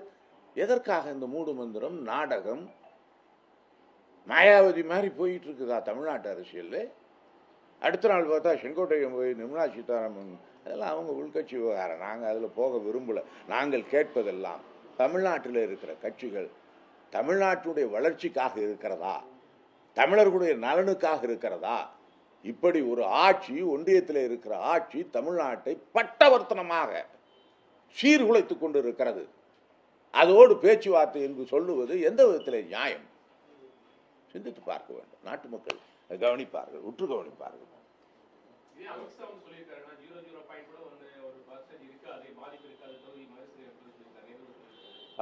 எதற்காக இந்த மூடு மந்திரம் நாடகம்? மாயாவதி மாதிரி போயிட்டு இருக்குதா தமிழ்நாட்டு அரசியல்? அடுத்த நாள் பார்த்தா செங்கோட்டையன் போய் நிர்மலா சீதாராமன், அதெல்லாம் அவங்க உள்கட்சி விவகாரம். நாங்கள் அதில் போக விரும்பலை. நாங்கள் கேட்பதெல்லாம் தமிழ்நாட்டில் இருக்கிற கட்சிகள் தமிழ்நாட்டுடைய வளர்ச்சிக்காக இருக்கிறதா, தமிழர்களுடைய நலனுக்காக இருக்கிறதா? இப்படி ஒரு ஆட்சி, ஒன்றியத்தில் இருக்கிற ஆட்சி தமிழ்நாட்டை பட்டவர்த்தனமாக சீர்குலைத்துக் கொண்டு இருக்கிறது. அதோடு பேச்சுவார்த்தை என்று சொல்லுவது எந்த விதத்தில் நியாயம்? சிந்தித்து பார்க்க வேண்டும். நாட்டு மக்கள் கவனிப்பார்கள், உற்று கவனிப்பார்கள்.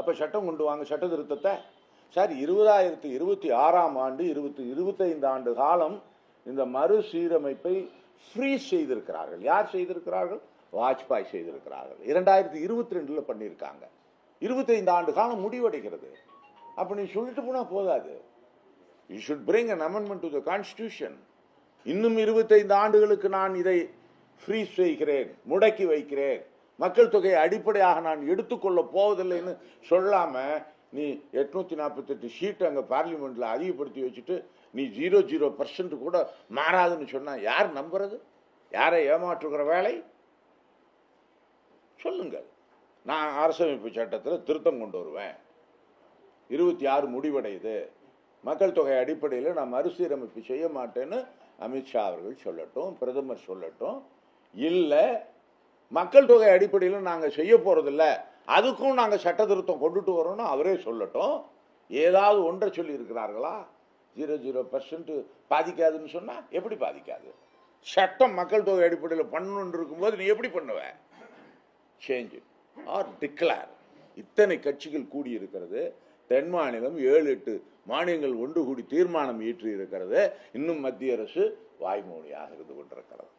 அப்ப சட்டம் கொண்டு வாங்க, சட்ட திருத்தத்தை. சார், 2026ஆம் ஆண்டு 25 ஆண்டு காலம் இந்த மறுசீரமைப்பை ஃப்ரீஸ் செய்திருக்கிறார்கள். யார் செய்திருக்கிறார்கள்? வாஜ்பாய் செய்திருக்கிறார்கள். 2022 பண்ணியிருக்காங்க. 25 ஆண்டு காலம் முடிவடைகிறது. அப்ப நீ சொல்லிட்டு போனா போதாது. You should bring an amendment to the constitution. இன்னும் 25 ஆண்டுகளுக்கு நான் இதை ஃப்ரீஸ் செய்கிறேன், முடக்கி வைக்கிறேன், மக்கள் தொகையை அடிப்படையாக நான் எடுத்துக்கொள்ள போவதில்லைன்னு சொல்லாம நீ 848 சீட் அங்க பார்லிமெண்ட்ல அதிகப்படுத்தி வச்சுட்டு நீ 0% கூட மாறாதுன்னு சொன்னா யார் நம்புறது? யாரை ஏமாற்றுகிற வேலை? சொல்லுங்கள். நான் அரசமைப்பு சட்டத்தில் திருத்தம் கொண்டு வருவேன், 26 முடிவடையுது, மக்கள் தொகை அடிப்படையில் நான் மறுசீரமைப்பு செய்ய மாட்டேன்னு அமித்ஷா அவர்கள் சொல்லட்டும், பிரதமர் சொல்லட்டும். இல்லை, மக்கள் தொகை அடிப்படையில் நாங்கள் செய்ய போறதில்ல, அதுக்கும் நாங்கள் சட்ட திருத்தம் கொண்டுட்டு வரோம்னு அவரே சொல்லட்டும். ஏதாவது ஒன்றை சொல்லி இருக்கிறார்களா? 0% பாதிக்காதுன்னு சொன்னா எப்படி பாதிக்காது? சட்டம் மக்கள் தொகை அடிப்படையில் பண்ணணும்னு இருக்கும்போது நீ எப்படி பண்ணுவ? Change or declare. இத்தனை கட்சிகள் கூடியிருக்கிறது. தென் மாநிலம் 7-8 மாநிலங்கள் ஒன்று கூடி தீர்மானம் இயற்றி இருக்கிறது. இன்னும் மத்திய அரசு வாய்மொழியாக இருந்து கொண்டிருக்கிறது.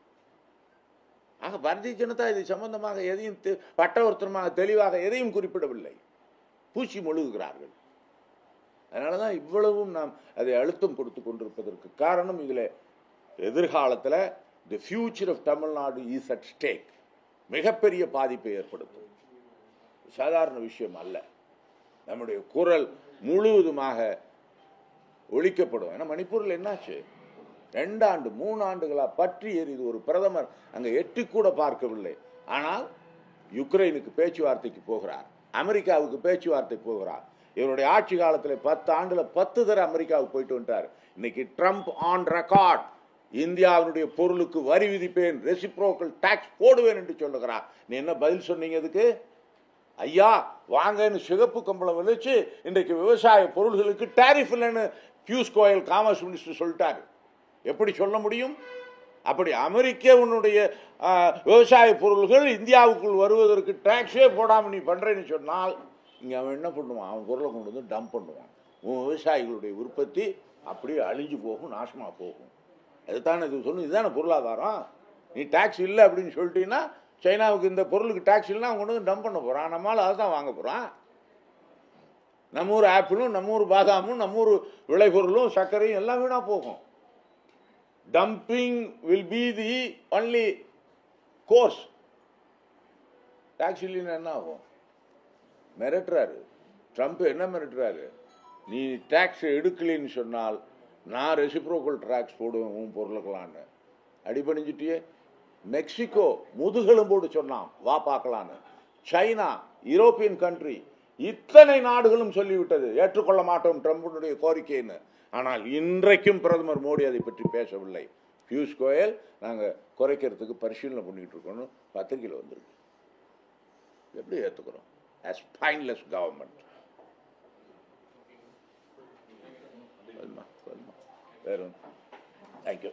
ஆக பாரதிய ஜனதா இது சம்பந்தமாக எதையும் பட்டவர்த்தனமாக தெளிவாக எதையும் குறிப்பிடவில்லை, பூச்சி மொழுகுகிறார்கள். அதனாலதான் இவ்வளவும் நாம் அதை அழுத்தம் கொடுத்து கொண்டிருப்பதற்கு காரணம், இதில் எதிர்காலத்தில் the future of Tamil Nadu is at stake. மிகப்பெரிய பாதிப்பை ஏற்படுத்தும். சாதாரண விஷயம் அல்ல. நம்முடைய குரல் முழுவதுமாக ஒழிக்கப்படும். ஏன்னா மணிப்பூரில் என்னாச்சு? 2 ஆண்டு 3 ஆண்டுகளாக பற்றி எரிது. ஒரு பிரதமர் அங்கே எட்டி கூட பார்க்கவில்லை. ஆனால் யுக்ரைனுக்கு பேச்சுவார்த்தைக்கு போகிறார், அமெரிக்காவுக்கு பேச்சுவார்த்தை போகிறார். இவருடைய ஆட்சி காலத்தில் 10 ஆண்டுல 10 தடவை அமெரிக்காவுக்கு போயிட்டு வந்துட்டார். இன்னைக்கு ட்ரம்ப் ஆன் ரெக்கார்ட் இந்தியாவுடைய பொருளுக்கு வரி விதிப்பேன், ரெசிப்ரோக்கல் டாக்ஸ் போடுவேன் என்று சொல்லுகிறார். நீ என்ன பதில் சொன்னீங்க அதுக்கு? ஐயா வாங்கன்னு சிகப்பு கம்பளம் வலிச்சு இன்றைக்கு விவசாய பொருள்களுக்கு டாரிஃப் இல்லைன்னு பியூஷ் கோயல் காமர்ஸ் மினிஸ்டர் சொல்லிட்டாரு. எப்படி சொல்ல முடியும்? அப்படி அமெரிக்காவுடைய விவசாய பொருள்கள் இந்தியாவுக்குள் வருவதற்கு டாக்ஸே போடாமல் நீ பண்றேன்னு சொன்னால் இங்கே அவன் என்ன பண்ணுவான்? அவன் பொருளை கொண்டு வந்து டம்ப் பண்ணுவான். உன் விவசாயிகளுடைய உற்பத்தி அப்படியே அழிஞ்சு போகும், நாசமாக போகும். அதுதானே இது சொல்லணும். இதுதானே பொருளாதாரம். நீ டாக்ஸ் இல்லை அப்படின்னு சொல்லிட்டீங்கன்னா சைனாவுக்கு இந்த பொருளுக்கு டாக்ஸ் இல்லைன்னா அவங்க கொண்டு வந்து டம்ப் பண்ண போகிறான். நம்மளால் அதை தான் வாங்க போகிறான். நம்ம ஊர் ஆப்பிளும், நம்ம ஊர் பாதாமும், நம்ம ஊர் விளைபொருளும், சர்க்கரையும் எல்லாம் வீணாக போகும். Dumping will be the only course. Tax இல்லைன்னா என்ன ஆகும்? மிரட்டுறாரு ட்ரம்ப். என்ன மிரட்டுறாரு? நீ டாக்ஸ் எடுக்கலைன்னு சொன்னால் நான் ரெசிப்ரோக்கல் டாக்ஸ் போடுவேன் உன் பொருளுக்கலான்னு. அடிபணிஞ்சிட்டியே. மெக்சிகோ முதுகெலும்போடு சொன்னான் வா பார்க்கலான்னு. சைனா, யூரோப்பியன் கண்ட்ரி, இத்தனை நாடுகளும் சொல்லிவிட்டது ஏற்றுக்கொள்ள மாட்டோம் ட்ரம்புடைய கோரிக்கைன்னு. ஆனால் இன்றைக்கும் பிரதமர் மோடி அதை பற்றி பேசவில்லை. பியூஷ் கோயல் நாங்கள் குறைக்கிறதுக்கு பரிசீலனை பண்ணிட்டு இருக்கோம்னு பத்திரிகையில் வந்திருக்கு. எப்படி ஏற்றுக்கிறோம்? as spineless government. Thank you.